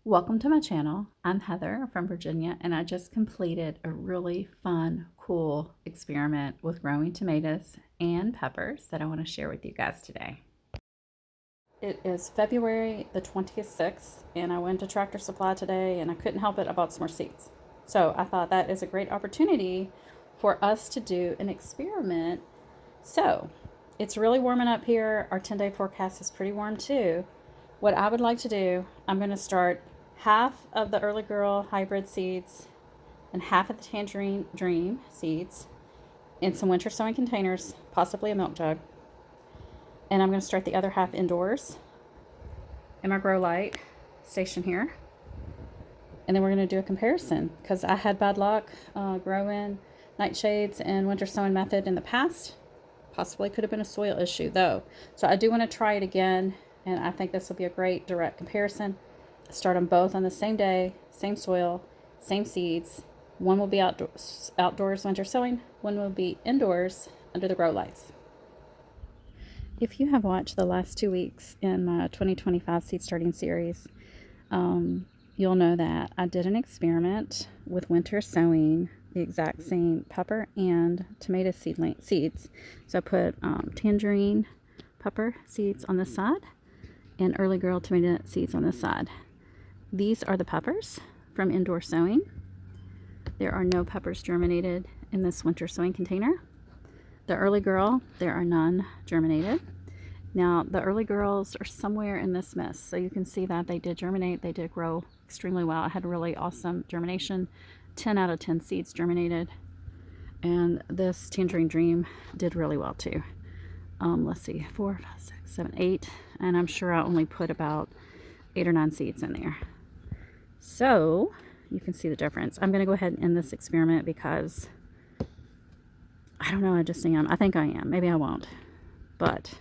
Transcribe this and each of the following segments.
Welcome to my channel. I'm Heather from Virginia, and I just completed a really fun, cool experiment with growing tomatoes and peppers that I want to share with you guys today. It is February the 26th, and I went to Tractor Supply today, and I couldn't help it, I bought some more seeds. So I thought that is a great opportunity for us to do an experiment. So it's really warming up here. Our 10-day forecast is pretty warm too. What I would like to do, I'm going to start half of the Early Girl hybrid seeds and half of the Tangerine Dream seeds in some winter sowing containers, possibly a milk jug. And I'm going to start the other half indoors in my grow light station here. And then we're going to do a comparison because I had bad luck growing nightshades and winter sowing method in the past. Possibly could have been a soil issue though. So I do want to try it again, and I think this will be a great direct comparison. Start them both on the same day, same soil, same seeds. One will be outdoors winter sowing, one will be indoors under the grow lights. If you have watched the last 2 weeks in my 2025 seed starting series, you'll know that I did an experiment with winter sowing the exact same pepper and tomato seeds. So I put tangerine pepper seeds on this side and Early Girl tomato seeds on this side. These are the peppers from indoor sowing. There are no peppers germinated in this winter sowing container. The Early Girl, there are none germinated. Now the Early Girls are somewhere in this mist, so you can see that they did germinate. They did grow extremely well. I had really awesome germination. 10 out of 10 seeds germinated, and this Tangerine Dream did really well too. Let's see, 4, 5, 6, 7, 8, and I'm sure I only put about 8 or 9 seeds in there. So you can see the difference. I'm going to go ahead and end this experiment because I don't know, I just am. I think I am. Maybe I won't. But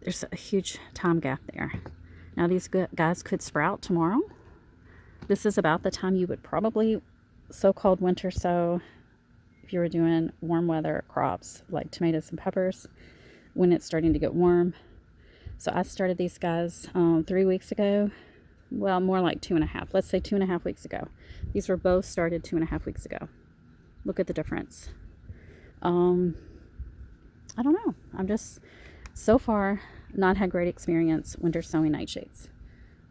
there's a huge time gap there. Now these guys could sprout tomorrow. This is about the time you would probably so-called winter sow if you were doing warm weather crops like tomatoes and peppers when it's starting to get warm. So I started these guys 3 weeks ago. Well, more like 2.5. Let's say 2.5 weeks ago. These were both started 2.5 weeks ago. Look at the difference. I don't know. I'm just so far not had great experience winter sowing nightshades.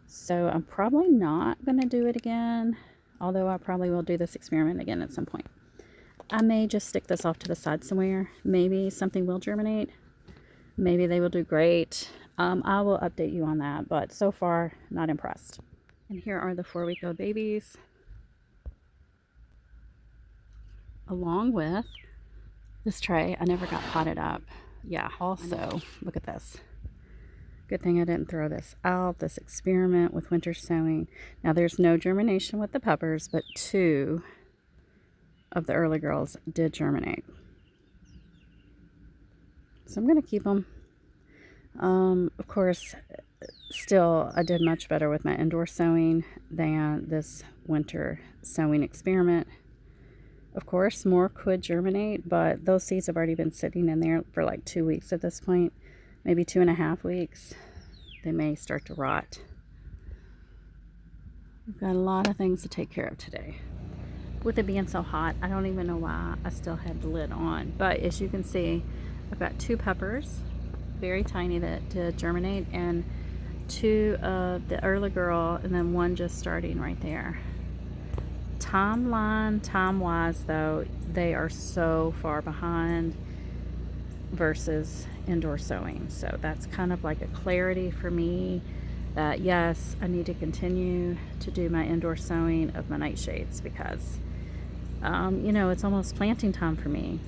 So I'm probably not going to do it again, although I probably will do this experiment again at some point. I may just stick this off to the side somewhere. Maybe something will germinate. Maybe they will do great. I will update you on that, but so far, not impressed. And here are the 4-week-old babies, along with this tray. I never got potted up. Yeah, also, look at this. Good thing I didn't throw this out, this experiment with winter sowing. Now, there's no germination with the peppers, but 2 of the Early Girls did germinate. So I'm going to keep them. Of course, still, I did much better with my indoor sowing than this winter sowing experiment. Of course, more could germinate, but those seeds have already been sitting in there for like 2 weeks at this point. Maybe 2.5 weeks. They may start to rot. We've got a lot of things to take care of today. With it being so hot, I don't even know why I still had the lid on. But as you can see, I've got 2 peppers, very tiny, that did germinate, and 2 of the Early Girl, and then 1 just starting right there. Time-wise though, they are so far behind versus indoor sowing. So that's kind of like a clarity for me that yes, I need to continue to do my indoor sowing of my nightshades because you know, it's almost planting time for me.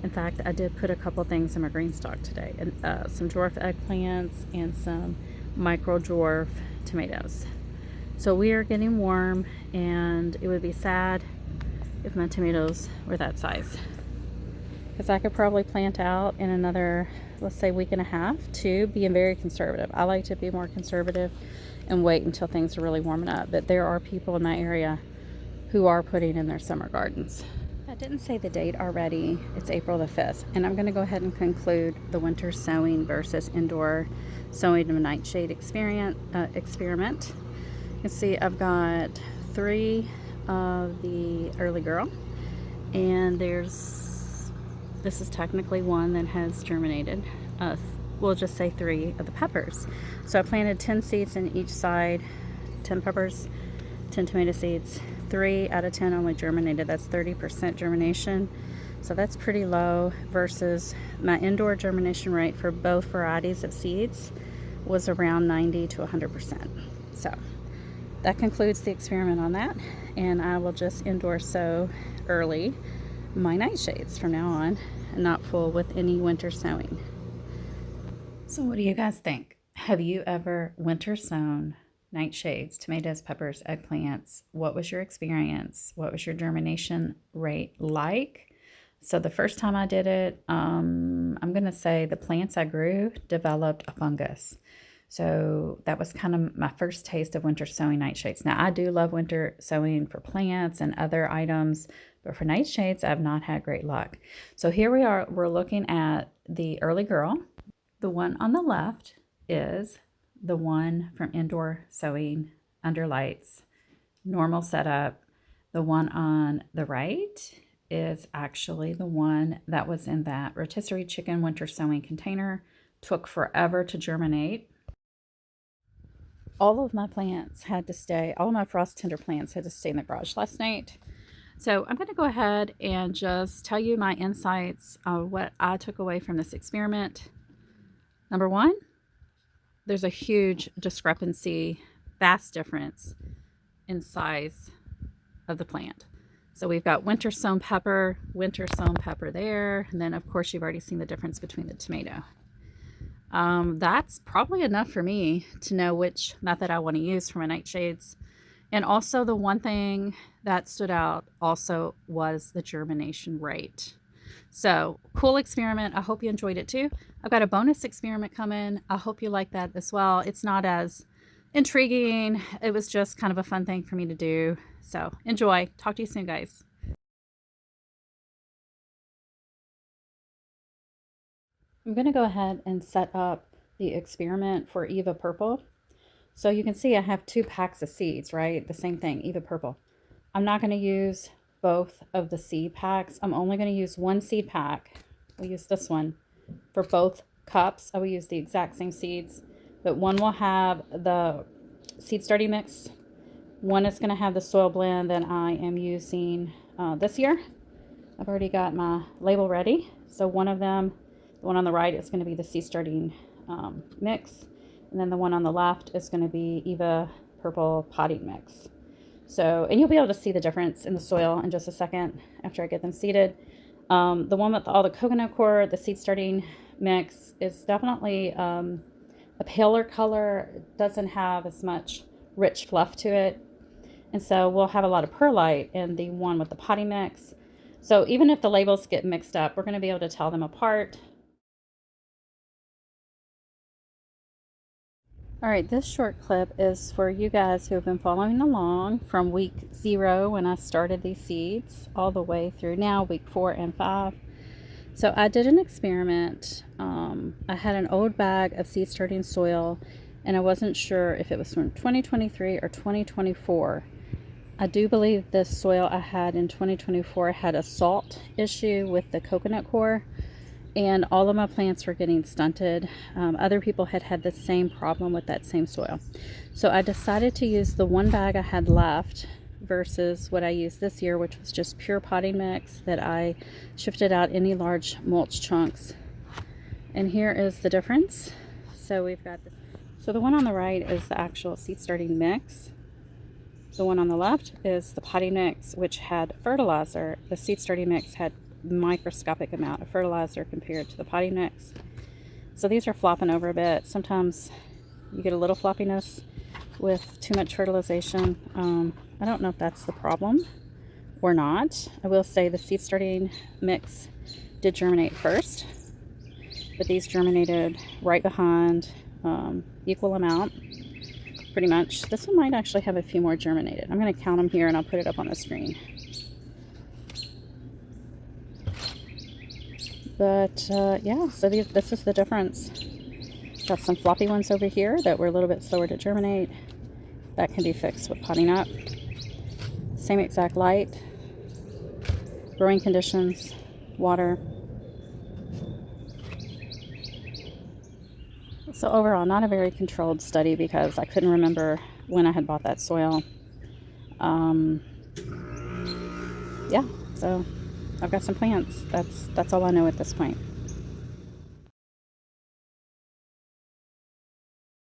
In fact, I did put a couple things in my green stock today, and some dwarf eggplants and some micro dwarf tomatoes. So we are getting warm, and it would be sad if my tomatoes were that size, because I could probably plant out in another, let's say, week and a half, too, being very conservative. I like to be more conservative and wait until things are really warming up. But there are people in my area who are putting in their summer gardens. didn't say the date already. It's April the 5th, and I'm going to go ahead and conclude the winter sowing versus indoor sowing of a nightshade experiment. You can see I've got 3 of the early girl, and this is technically 1 that has germinated. We'll just say 3 of the peppers. So I planted 10 seeds in each side, 10 peppers, 10 tomato seeds. 3 out of 10 only germinated. That's 30% germination. So that's pretty low, versus my indoor germination rate for both varieties of seeds was around 90 to 100%. So that concludes the experiment on that, and I will just indoor sow early my nightshades from now on, and not fool with any winter sowing. So what do you guys think? Have you ever winter sown nightshades, tomatoes, peppers, eggplants? What was your experience? What was your germination rate like? So the first time I did it, I'm going to say the plants I grew developed a fungus. So that was kind of my first taste of winter sowing nightshades. Now, I do love winter sowing for plants and other items, but for nightshades, I've not had great luck. So here we are, we're looking at the early girl. The one on the left is the one from indoor sowing under lights, normal setup. The one on the right is actually the one that was in that rotisserie chicken winter sowing container. Took forever to germinate. All of my plants had to stay, all of my frost tender plants had to stay in the garage last night. So I'm going to go ahead and just tell you my insights of what I took away from this experiment. Number 1, there's a huge discrepancy, vast difference in size of the plant. So we've got winter sown pepper there, and then of course you've already seen the difference between the tomato. That's probably enough for me to know which method I want to use for my nightshades. And also the one thing that stood out also was the germination rate. So cool experiment. I hope you enjoyed it too. I've got a bonus experiment coming. I hope you like that as well. It's not as intriguing. It was just kind of a fun thing for me to do. So enjoy. Talk to you soon, guys. I'm going to go ahead and set up the experiment for Eva Purple. So you can see I have 2 packs of seeds, right? The same thing, Eva Purple. I'm not going to use both of the seed packs. I'm only going to use 1 seed pack. We'll use this one for both cups. I will use the exact same seeds, but one will have the seed starting mix. One is going to have the soil blend that I am using this year. I've already got my label ready. So one of them, the one on the right, is going to be the seed starting mix. And then the one on the left is going to be Eva Purple potting mix. So, and you'll be able to see the difference in the soil in just a second after I get them seeded. The one with all the coconut coir, the seed starting mix, is definitely a paler color. It doesn't have as much rich fluff to it. And so we'll have a lot of perlite in the one with the potting mix. So even if the labels get mixed up, we're going to be able to tell them apart. All right, this short clip is for you guys who have been following along from week 0 when I started these seeds all the way through now week 4 and 5. So I did an experiment. I had an old bag of seed starting soil, and I wasn't sure if it was from 2023 or 2024. I do believe this soil I had in 2024 had a salt issue with the coconut coir, and all of my plants were getting stunted. Other people had the same problem with that same soil. So I decided to use the 1 bag I had left versus what I used this year, which was just pure potting mix that I shifted out any large mulch chunks. And here is the difference. So we've got this. So the one on the right is the actual seed starting mix. The one on the left is the potting mix, which had fertilizer. The seed starting mix had microscopic amount of fertilizer compared to the potting mix. So these are flopping over a bit. Sometimes you get a little floppiness with too much fertilization. I don't know if that's the problem or not. I will say the seed starting mix did germinate first, but these germinated right behind, equal amount pretty much. This one might actually have a few more germinated. I'm going to count them here and I'll put it up on the screen. But yeah, so this is the difference. Got some floppy ones over here that were a little bit slower to germinate. That can be fixed with potting up. Same exact light, growing conditions, water. So overall, not a very controlled study because I couldn't remember when I had bought that soil. Yeah, so I've got some plants. That's all I know at this point.